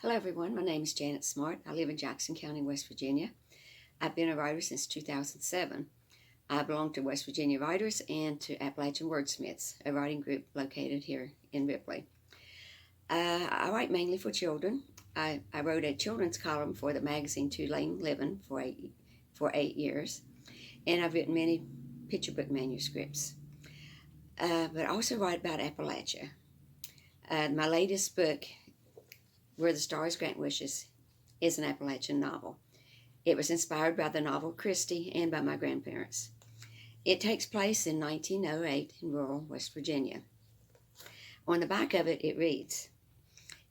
Hello everyone, my name is Janet Smart. I live in Jackson County, West Virginia. I've been a writer since 2007. I belong to West Virginia Writers and to Appalachian Wordsmiths, a writing group located here in Ripley. I write mainly for children. I wrote a children's column for the magazine Two Lane Living for 8 years, and I've written many picture book manuscripts. But I also write about Appalachia. My latest book, Where the Stars Grant Wishes, is an Appalachian novel. It was inspired by the novel Christie and by my grandparents. It takes place in 1908 in rural West Virginia. On the back of it, it reads,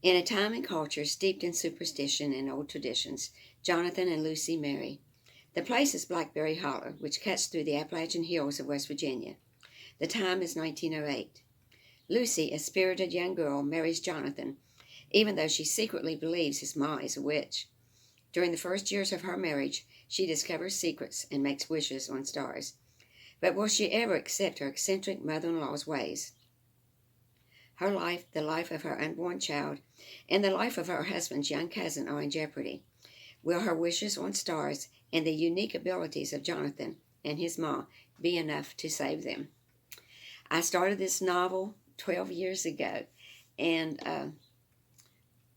"In a time and culture steeped in superstition and old traditions, Jonathan and Lucy marry. The place is Blackberry Hollow, which cuts through the Appalachian hills of West Virginia. The time is 1908. Lucy, a spirited young girl, marries Jonathan, even though she secretly believes his ma is a witch. During the first years of her marriage, she discovers secrets and makes wishes on stars. But will she ever accept her eccentric mother-in-law's ways? Her life, the life of her unborn child, and the life of her husband's young cousin are in jeopardy. Will her wishes on stars and the unique abilities of Jonathan and his ma be enough to save them?" I started this novel 12 years ago, and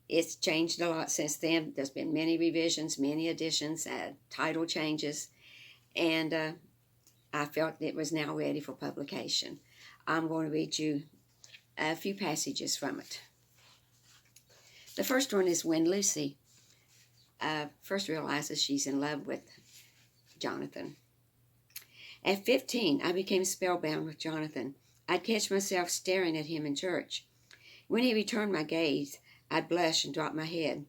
it's changed a lot since then. There's been many revisions, many additions, title changes, and I felt it was now ready for publication. I'm going to read you a few passages from it. The first one is when Lucy first realizes she's in love with Jonathan. At 15, I became spellbound with Jonathan. I'd catch myself staring at him in church. When he returned my gaze, I'd blush and drop my head.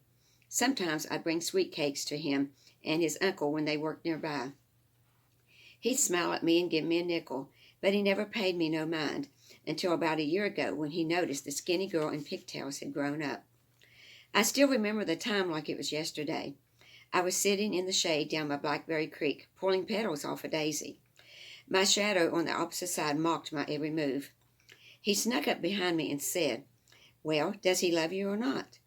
Sometimes I'd bring sweet cakes to him and his uncle when they worked nearby. He'd smile at me and give me a nickel, but he never paid me no mind until about a year ago when he noticed the skinny girl in pigtails had grown up. I still remember the time like it was yesterday. I was sitting in the shade down by Blackberry Creek, pulling petals off a daisy. My shadow on the opposite side mocked my every move. He snuck up behind me and said, "Well, does he love you or not?"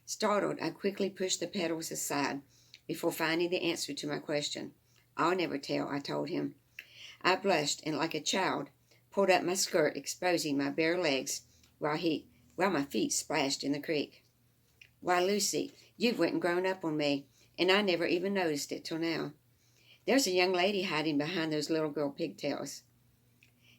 Startled, I quickly pushed the petals aside before finding the answer to my question. "I'll never tell," I told him. I blushed and, like a child, pulled up my skirt, exposing my bare legs while my feet splashed in the creek. "Why, Lucy, you've went and grown up on me, and I never even noticed it till now. There's a young lady hiding behind those little girl pigtails."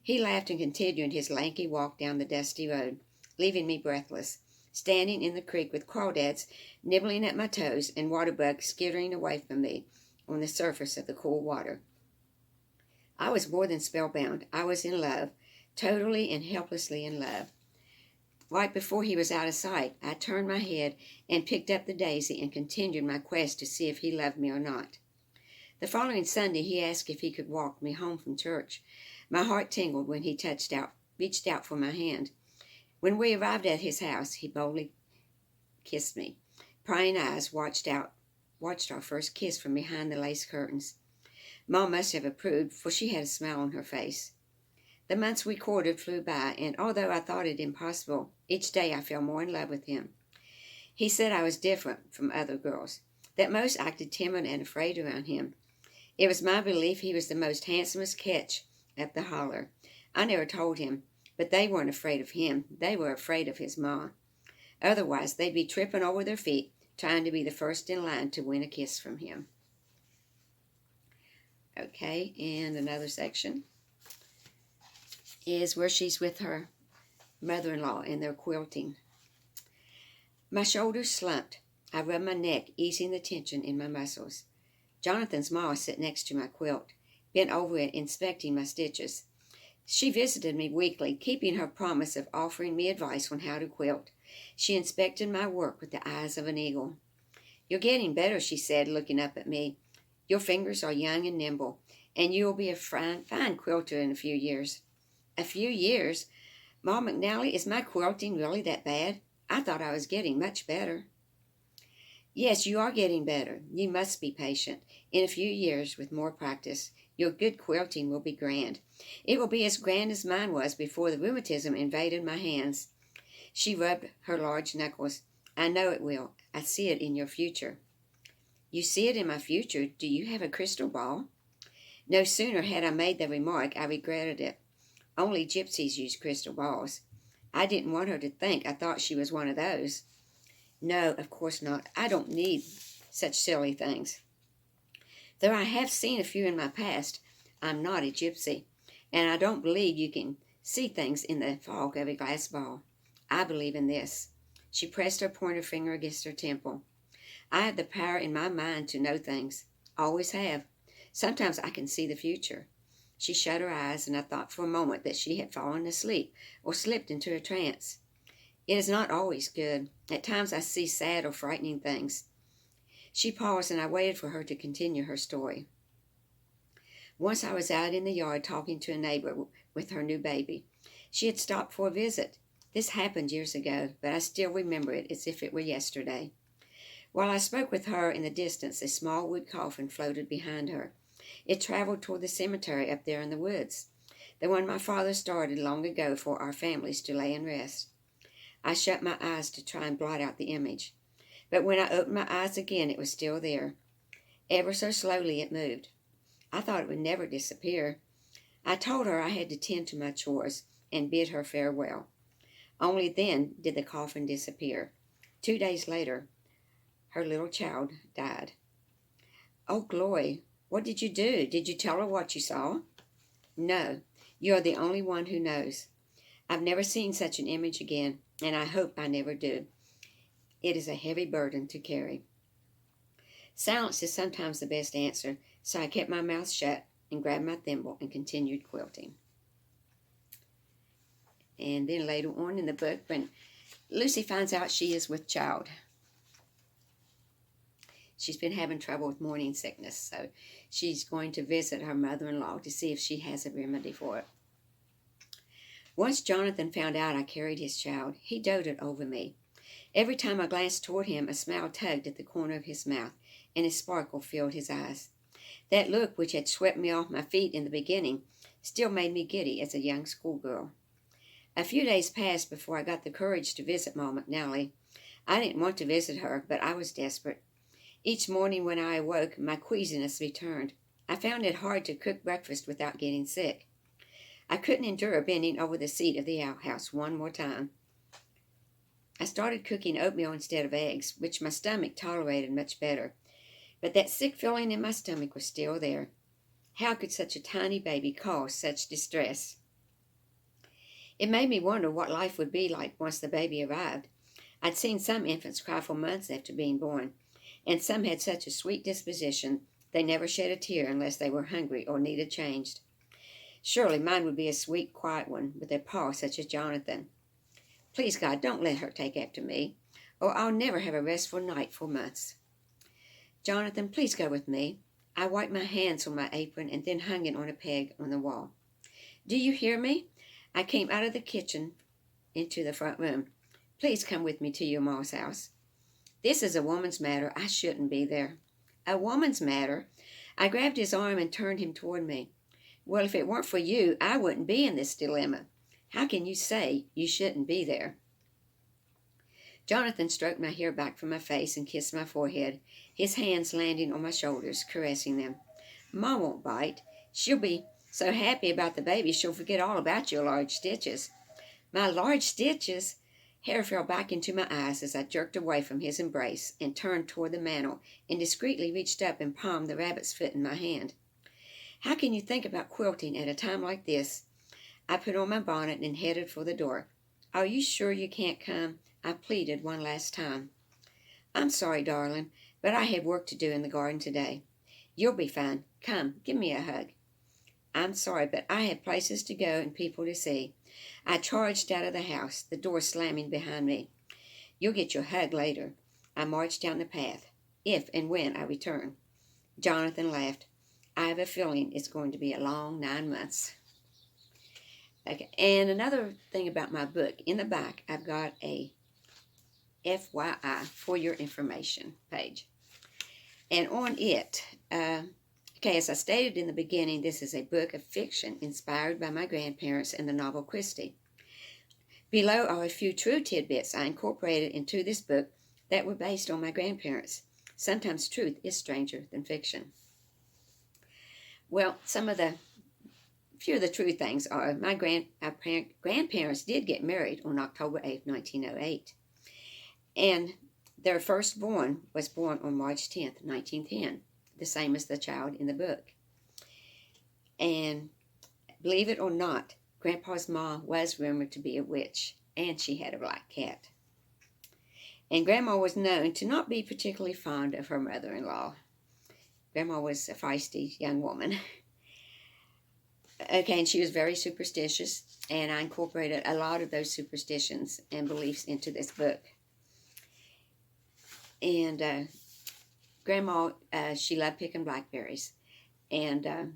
He laughed and continued his lanky walk down the dusty road, leaving me breathless, standing in the creek with crawdads nibbling at my toes and water bugs skittering away from me on the surface of the cool water. I was more than spellbound. I was in love, totally and helplessly in love. Right before he was out of sight, I turned my head and picked up the daisy and continued my quest to see if he loved me or not. The following Sunday, he asked if he could walk me home from church. My heart tingled when he reached out for my hand. When we arrived at his house, he boldly kissed me. Prying eyes watched our first kiss from behind the lace curtains. Mom must have approved, for she had a smile on her face. The months we courted flew by, and although I thought it impossible, each day I fell more in love with him. He said I was different from other girls, that most acted timid and afraid around him. It was my belief he was the most handsomest catch up the holler. I never told him, but they weren't afraid of him. They were afraid of his ma. Otherwise, they'd be tripping over their feet, trying to be the first in line to win a kiss from him. Okay, and another section is where she's with her mother-in-law and they're quilting. My shoulders slumped. I rubbed my neck, easing the tension in my muscles. Jonathan's ma sat next to my quilt, bent over it, inspecting my stitches. She visited me weekly, keeping her promise of offering me advice on how to quilt. She inspected my work with the eyes of an eagle. "You're getting better," she said, looking up at me. "Your fingers are young and nimble, and you will be a fine quilter in a few years." "A few years? Ma McNally, is my quilting really that bad? I thought I was getting much better." "Yes, you are getting better. You must be patient. In a few years, with more practice, your good quilting will be grand. It will be as grand as mine was before the rheumatism invaded my hands." She rubbed her large knuckles. I know it will. I see it in your future. You see it in my future? Do you have a crystal ball? No sooner had I made the remark, I regretted it. Only gypsies use crystal balls. I didn't want her to think I thought she was one of those. No, of course not. I don't need such silly things. Though I have seen a few in my past, I'm not a gypsy, and I don't believe you can see things in the fog of a glass ball. I believe in this. She pressed her pointer finger against her temple. I have the power in my mind to know things. Always have. Sometimes I can see the future. She shut her eyes, and I thought for a moment that she had fallen asleep or slipped into a trance. It is not always good. At times I see sad or frightening things. She paused, and I waited for her to continue her story. Once I was out in the yard talking to a neighbor with her new baby. She had stopped for a visit. This happened years ago, but I still remember it as if it were yesterday. While I spoke with her in the distance, a small wood coffin floated behind her. It traveled toward the cemetery up there in the woods, the one my father started long ago for our families to lay and rest. I shut my eyes to try and blot out the image, but when I opened my eyes again, it was still there. Ever so slowly it moved. I thought it would never disappear. I told her I had to tend to my chores and bid her farewell. Only then did the coffin disappear. 2 days later, her little child died. Oh, Glory, what did you do? Did you tell her what you saw? No, you are the only one who knows. I've never seen such an image again, and I hope I never do. It is a heavy burden to carry. Silence is sometimes the best answer, so I kept my mouth shut and grabbed my thimble and continued quilting. And then later on in the book, when Lucy finds out she is with child, she's been having trouble with morning sickness, so she's going to visit her mother-in-law to see if she has a remedy for it. Once Jonathan found out I carried his child, he doted over me. Every time I glanced toward him, a smile tugged at the corner of his mouth, and a sparkle filled his eyes. That look, which had swept me off my feet in the beginning, still made me giddy as a young schoolgirl. A few days passed before I got the courage to visit Ma McNally. I didn't want to visit her, but I was desperate. Each morning when I awoke, my queasiness returned. I found it hard to cook breakfast without getting sick. I couldn't endure bending over the seat of the outhouse one more time. I started cooking oatmeal instead of eggs, which my stomach tolerated much better. But that sick feeling in my stomach was still there. How could such a tiny baby cause such distress? It made me wonder what life would be like once the baby arrived. I'd seen some infants cry for months after being born, and some had such a sweet disposition they never shed a tear unless they were hungry or needed changed. Surely mine would be a sweet, quiet one, with a paw such as Jonathan. Please, God, don't let her take after me, or I'll never have a restful night for months. Jonathan, please go with me. I wiped my hands on my apron and then hung it on a peg on the wall. Do you hear me? I came out of the kitchen into the front room. Please come with me to your ma's house. This is a woman's matter. I shouldn't be there. A woman's matter? I grabbed his arm and turned him toward me. Well, if it weren't for you, I wouldn't be in this dilemma. How can you say you shouldn't be there? Jonathan stroked my hair back from my face and kissed my forehead, his hands landing on my shoulders, caressing them. Ma won't bite. She'll be so happy about the baby she'll forget all about your large stitches. My large stitches? Hair fell back into my eyes as I jerked away from his embrace and turned toward the mantel and discreetly reached up and palmed the rabbit's foot in my hand. How can you think about quilting at a time like this? I put on my bonnet and headed for the door. Are you sure you can't come? I pleaded one last time. I'm sorry, darling, but I have work to do in the garden today. You'll be fine. Come, give me a hug. I'm sorry, but I have places to go and people to see. I charged out of the house, the door slamming behind me. You'll get your hug later. I marched down the path, if and when I return. Jonathan laughed. I have a feeling it's going to be a long 9 months. Okay, and another thing about my book, in the back, I've got a FYI, for your information page. And on it, as I stated in the beginning, this is a book of fiction inspired by my grandparents and the novel Christie. Below are a few true tidbits I incorporated into this book that were based on my grandparents. Sometimes truth is stranger than fiction. Well, few of the true things are my grandparents did get married on October 8th, 1908. And their firstborn was born on March 10th, 1910, the same as the child in the book. And believe it or not, Grandpa's mom was rumored to be a witch, and she had a black cat. And Grandma was known to not be particularly fond of her mother-in-law. Grandma was a feisty young woman. Okay, and she was very superstitious, and I incorporated a lot of those superstitions and beliefs into this book. And Grandma, she loved picking blackberries, and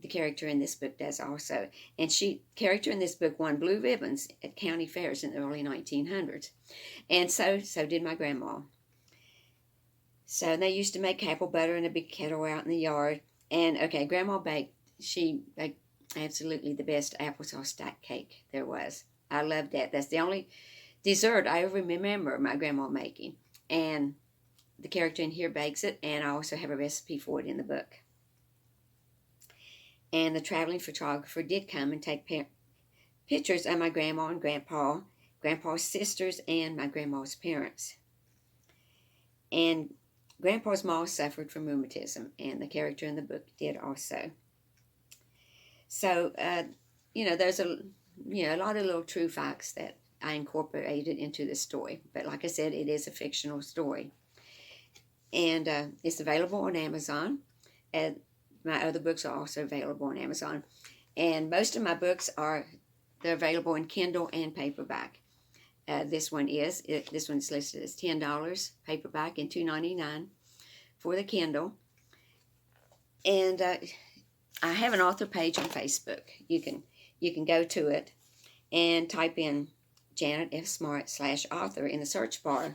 the character in this book does also. And character in this book won blue ribbons at county fairs in the early 1900s, and so did my grandma. So they used to make apple butter in a big kettle out in the yard. And okay, Grandma she baked absolutely the best applesauce stack cake there was. I loved that. That's the only dessert I ever remember my grandma making. And the character in here bakes it, and I also have a recipe for it in the book. And the traveling photographer did come and take pictures of my grandma and grandpa, Grandpa's sisters, and my grandma's parents. And Grandpa's mom suffered from rheumatism, and the character in the book did also. So, there's a lot of little true facts that I incorporated into this story. But like I said, it is a fictional story. And it's available on Amazon. And my other books are also available on Amazon. And most of my books they're available in Kindle and paperback. This one is listed as $10 paperback and $2.99 for the Kindle. And I have an author page on Facebook. You can go to it and type in Janet F. Smart /author in the search bar,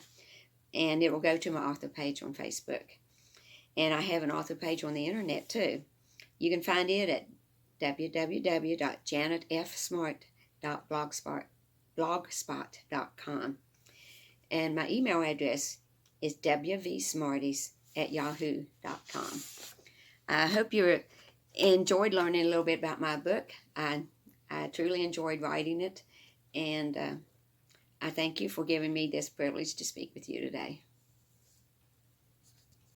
and it will go to my author page on Facebook. And I have an author page on the internet too. You can find it at www.janetfsmart.blogspot.com. And my email address is wvsmarties@yahoo.com. I hope you enjoyed learning a little bit about my book. I truly enjoyed writing it, and I thank you for giving me this privilege to speak with you today.